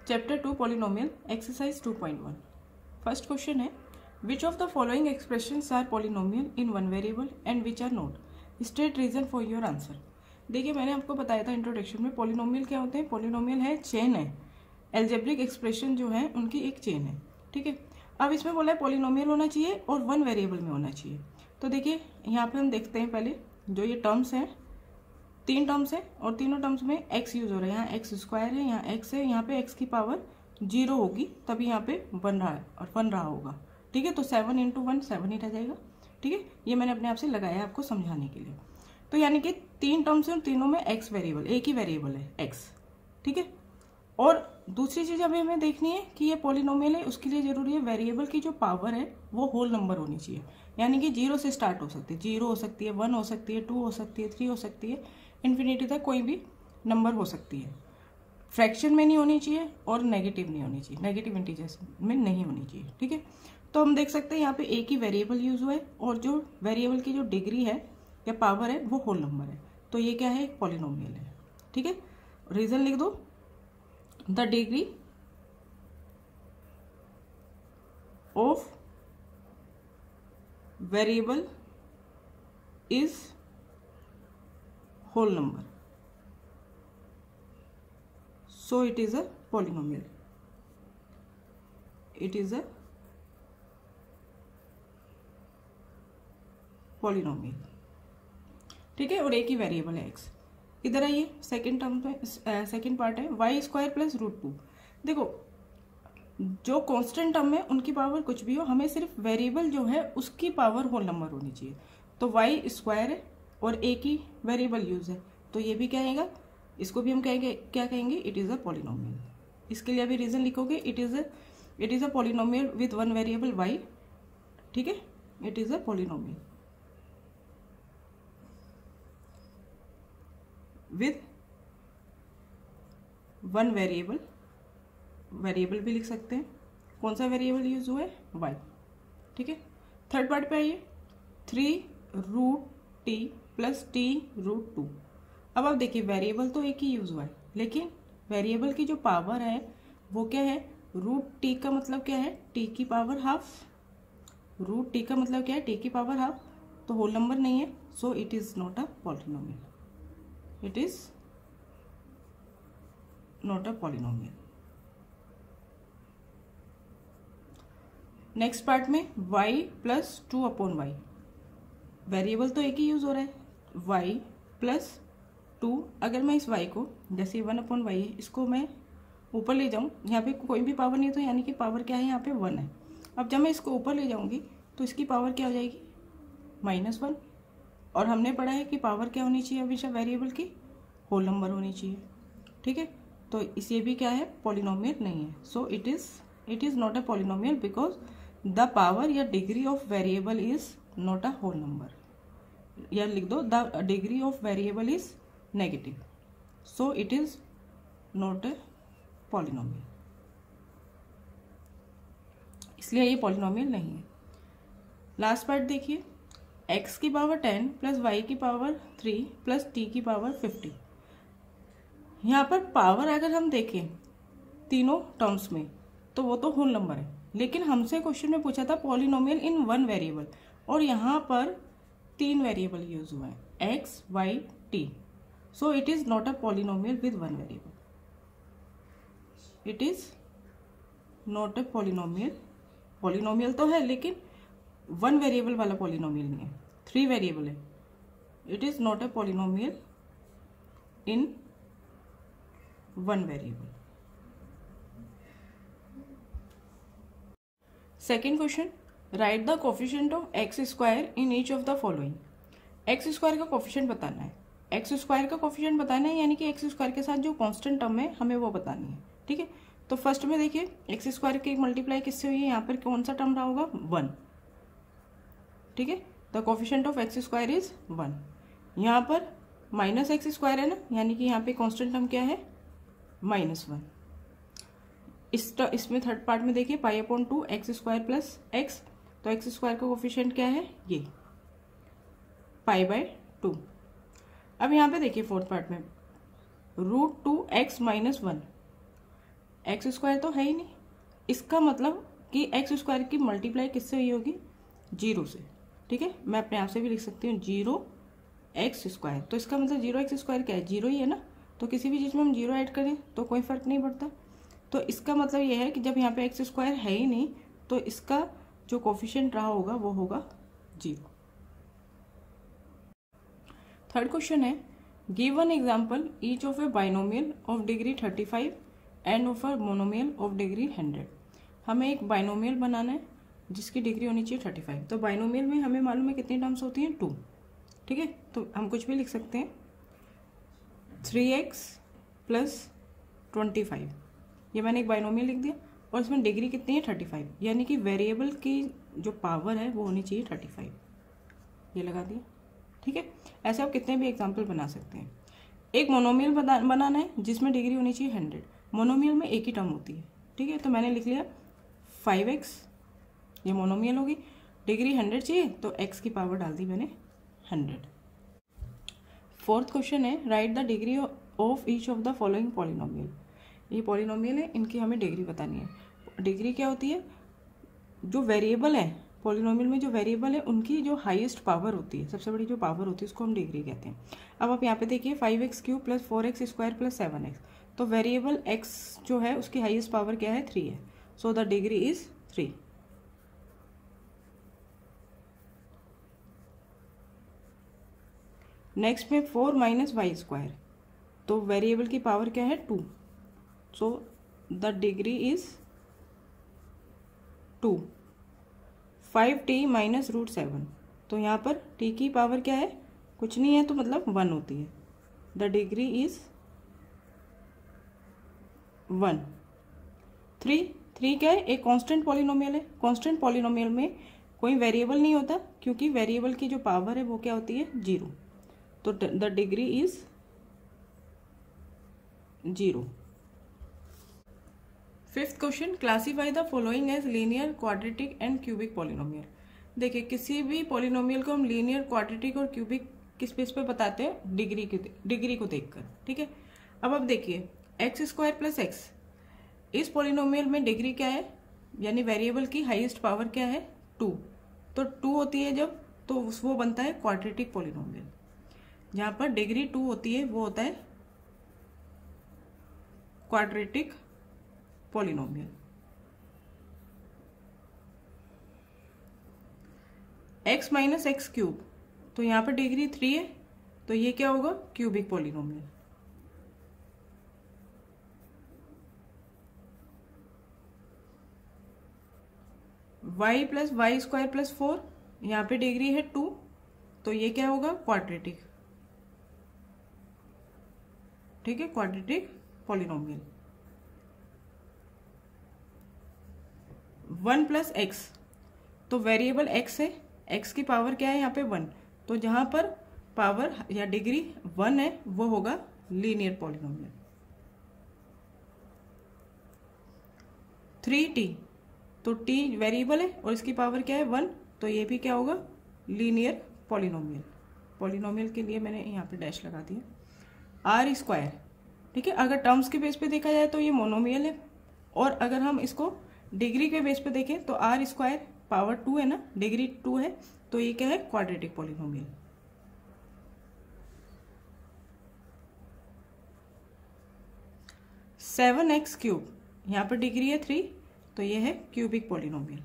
Chapter 2 polynomial exercise 2.1। First question है which of the following expressions are polynomial in one variable and which are not, state reason for your answer. देखिए मैंने आपको बताया था introduction में polynomial क्या होते हैं। पॉलिनोमियल है चेन है, एल्जेब्रिक एक्सप्रेशन जो है उनकी एक चेन है। ठीक है, अब इसमें बोला है पॉलिनोमियल होना चाहिए और वन वेरिएबल में होना चाहिए। तो देखिए यहाँ पे हम देखते हैं पहले जो ये टर्म्स हैं, तीन टर्म्स है और तीनों टर्म्स में x यूज हो रहा है। यहाँ एक्स स्क्वायर है, यहाँ x है, यहाँ पे x की पावर 0 होगी तभी यहाँ पे बन रहा है और बन रहा होगा। ठीक है, तो 7 इंटू 1 7 ही रह जाएगा। ठीक है, ये मैंने अपने आप से लगाया आपको समझाने के लिए। तो यानी कि तीन टर्म्स है और तीनों में x वेरिएबल, एक ही वेरिएबल है x। ठीक है, और दूसरी चीज अभी हमें देखनी है कि ये पॉलिनोमियल है, उसके लिए जरूरी है वेरिएबल की जो पावर है वो होल नंबर होनी चाहिए। यानी कि 0 से स्टार्ट हो सकती है, 0 हो सकती है, 1 हो सकती है, 2 हो सकती है, 3 हो सकती है, इन्फिनिटी तक कोई भी नंबर हो सकती है। फ्रैक्शन में नहीं होनी चाहिए और नेगेटिव नहीं होनी चाहिए, नेगेटिव इंटीजर्स में नहीं होनी चाहिए। ठीक है, तो हम देख सकते हैं यहाँ पे एक ही वेरिएबल यूज हुआ है और जो वेरिएबल की जो डिग्री है या पावर है वो होल नंबर है। तो ये क्या है, एक पॉलिनोमियल है। ठीक है, रीजन लिख दो, the degree of variable is whole number, so it is a polynomial, it is a polynomial। ठीक है, और एक ही वेरिएबल है x। इधर आइए सेकेंड टर्म में, सेकेंड पार्ट है वाई स्क्वायर प्लस √2। देखो जो कांस्टेंट टर्म है उनकी पावर कुछ भी हो, हमें सिर्फ वेरिएबल जो है उसकी पावर होल नंबर होनी चाहिए। तो वाई स्क्वायर है और एक ही वेरिएबल यूज है, तो ये भी क्या आएगा, इसको भी हम कहेंगे, क्या कहेंगे, इट इज अ पॉलिनोमियल। इसके लिए अभी रीजन लिखोगे, it is a polynomial with one variable Y. ठीक है, it is a polynomial with one variable, variable भी लिख सकते हैं, कौन सा वेरिएबल यूज हुआ है, वाई। ठीक है, थर्ड पार्ट पे आइए, 3√t प्लस t√2। अब आप देखिए वेरिएबल तो एक ही यूज हुआ है, लेकिन वेरिएबल की जो पावर है वो क्या है, √t का मतलब क्या है, t की पावर हाफ। √t का मतलब क्या है, t की पावर हाफ, तो होल नंबर नहीं है, so it is not a polynomial, it is not a polynomial. Next part में y प्लस 2/y, वेरिएबल तो एक ही यूज हो रहा है, y प्लस 2। अगर मैं इस y को, जैसे 1/y है, इसको मैं ऊपर ले जाऊं, यहाँ पे कोई भी पावर नहीं है तो यानी कि पावर क्या है, यहाँ पे 1 है। अब जब मैं इसको ऊपर ले जाऊंगी तो इसकी पावर क्या हो जाएगी, -1। और हमने पढ़ा है कि पावर क्या होनी चाहिए हमेशा वेरिएबल की, होल नंबर होनी चाहिए। ठीक है, तो इसे भी क्या है, पॉलिनोमियल नहीं है, so it is not a polynomial because the power या degree of variable is not a whole number. या लिख दो, the degree of variable is negative, so it is not a polynomial, इसलिए ये पॉलिनोमियल नहीं है। लास्ट पार्ट देखिए, x की पावर 10 प्लस y की पावर 3 प्लस t की पावर 50। यहाँ पर पावर अगर हम देखें तीनों टर्म्स में तो वो तो होल नंबर है, लेकिन हमसे क्वेश्चन में पूछा था पॉलिनोमियल इन वन वेरिएबल, और यहाँ पर तीन वेरिएबल यूज हुआ है, x, y, t, so it is not a polynomial with one variable, it is not a polynomial. Polynomial तो है लेकिन वन वेरिएबल वाला पॉलिनोमियल नहीं है, 3 वेरिएबल है, it is not a polynomial in one variable. Second question, right the coefficient of x square in each of the following. X square का coefficient बताना है, एक्स स्क्वायर का कोफिशिएंट बताना है, यानी कि एक्स स्क्वायर के साथ जो कांस्टेंट टर्म है हमें वो बतानी है। ठीक है, तो फर्स्ट में देखिए एक्स स्क्वायर की मल्टीप्लाई किससे हुई है, यहाँ पर कौन सा टर्म रहा होगा, 1। ठीक है, the coefficient of x square is 1। यहाँ पर -x स्क्वायर है ना, यानी कि यहाँ पे कांस्टेंट टर्म क्या है, -1। इसमें थर्ड पार्ट में देखिए π/2 एक्स स्क्वायर प्लस एक्स, तो एक्स स्क्वायर का कोफिशिएंट क्या है, ये π/2। अब यहाँ पे देखिए फोर्थ पार्ट में √2x - 1, एक्स स्क्वायर तो है ही नहीं, इसका मतलब कि एक्स स्क्वायर की मल्टीप्लाई किससे हुई होगी, 0 से। ठीक है, मैं अपने आप से भी लिख सकती हूँ 0x²। तो इसका मतलब 0x² क्या है, 0 ही है ना। तो किसी भी चीज़ में हम 0 ऐड करें तो कोई फ़र्क नहीं पड़ता। तो इसका मतलब ये है कि जब यहाँ पे x² है ही नहीं तो इसका जो कोफिशिएंट रहा होगा वो होगा 0। थर्ड क्वेश्चन है, give one example each of A binomial of degree 35 end of a monomial of degree 100। हमें एक बाइनोमियल बनाना है जिसकी डिग्री होनी चाहिए 35। तो बाइनोमियल में हमें मालूम है कितनी टर्म्स होती हैं, 2। ठीक है, तो हम कुछ भी लिख सकते हैं 3x + 25। ये मैंने एक बाइनोमियल लिख दिया और इसमें डिग्री कितनी है 35, यानी कि वेरिएबल की जो पावर है वो होनी चाहिए 35। ये लगा दिया। ठीक है, ऐसे आप कितने भी एग्जाम्पल बना सकते हैं। एक मोनोमियल बनाना है जिसमें डिग्री होनी चाहिए 100। मोनोमियल में एक ही टर्म होती है। ठीक है, तो मैंने लिख लिया 5x, ये मोनोमियल होगी, डिग्री 100 चाहिए तो x की पावर डाल दी मैंने 100। फोर्थ क्वेश्चन है, right the degree of each of the following polynomial. ये पॉलिनोमियल है, इनकी हमें डिग्री बतानी है। डिग्री क्या होती है, जो वेरिएबल है पॉलिनोमियल में, जो वेरिएबल है उनकी जो हाईएस्ट पावर होती है, सबसे बड़ी जो पावर होती है उसको हम डिग्री कहते हैं। अब आप यहाँ पे देखिए 5x³ + 4x² + 7x, तो वेरिएबल x जो है उसकी हाईएस्ट पावर क्या है, 3 है। So the degree is 3। Next में 4 - y², तो वेरिएबल की पावर क्या है, 2। So the degree is 2। 5t - √7, तो यहाँ पर t की पावर क्या है, कुछ नहीं है, तो मतलब 1 होती है। The degree is 1। 3 क्या है, एक कांस्टेंट पॉलिनोमियल है। कांस्टेंट पॉलिनोमियल में कोई वेरिएबल नहीं होता क्योंकि वेरिएबल की जो पावर है वो क्या होती है, 0। तो the degree is 0। Fifth question, classify the following as linear, quadratic and cubic polynomial. देखिए, किसी भी पॉलिनोमियल को हम लीनियर, क्वाड्रेटिक और क्यूबिक किस बेस पे बताते हैं, डिग्री को देखकर। ठीक है, अब देखिए x² + x, इस पॉलिनोमियल में डिग्री क्या है, यानी वेरिएबल की हाईएस्ट पावर क्या है, 2। तो 2 होती है जब, तो वो बनता है क्वाड्रेटिक पॉलिनोमियल। जहां पर डिग्री 2 होती है वो होता है क्वाड्रेटिक पॉलिनोमियल। x - x³, तो यहाँ पर डिग्री 3 है, तो ये क्या होगा, क्यूबिक पॉलिनोमियल। y + y² + 4, यहाँ पे डिग्री है 2, तो ये क्या होगा, क्वाड्रेटिक। ठीक है, क्वाड्रेटिक पॉलिनोमियल। 1 + x, तो वेरिएबल x है, x की पावर क्या है यहाँ पे, 1। तो जहां पर पावर या डिग्री 1 है वो होगा लीनियर पॉलिनोमियल। 3t, तो t वेरिएबल है और इसकी पावर क्या है, 1, तो ये भी क्या होगा, लीनियर पॉलिनोमियल। पॉलिनोमियल के लिए मैंने यहाँ पे डैश लगा दिया। r², ठीक है, अगर टर्म्स के बेस पे देखा जाए तो ये मोनोमियल है, और अगर हम इसको डिग्री के बेस पे देखें तो r² पावर 2 है ना, डिग्री 2 है, तो ये क्या है, क्वाड्रेटिक पॉलिनोमियल। सेवन x³, यहाँ पर डिग्री है 3, तो ये है क्यूबिक पॉलिनोमियल।